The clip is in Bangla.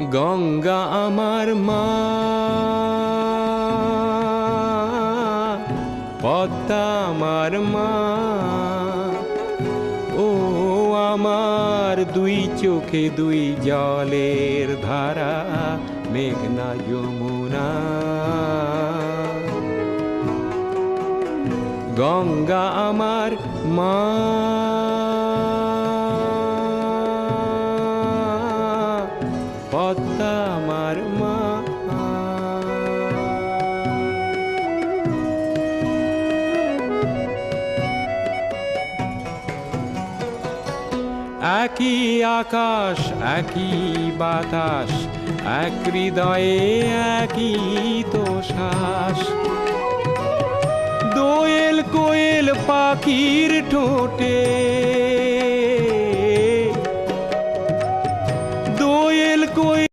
গঙ্গা আমার মা, পদ্মা আমার মা, ও আমার দুই চোখে দুই জলের ধারা, মেঘনা যমুনা। গঙ্গা আমার মা, পদ্মা আমার মা। একই আকাশ একই বাতাস, এক হৃদয়ে একই তো শ্বাস। দোয়েল কোয়েল পাখির ঠোঁটে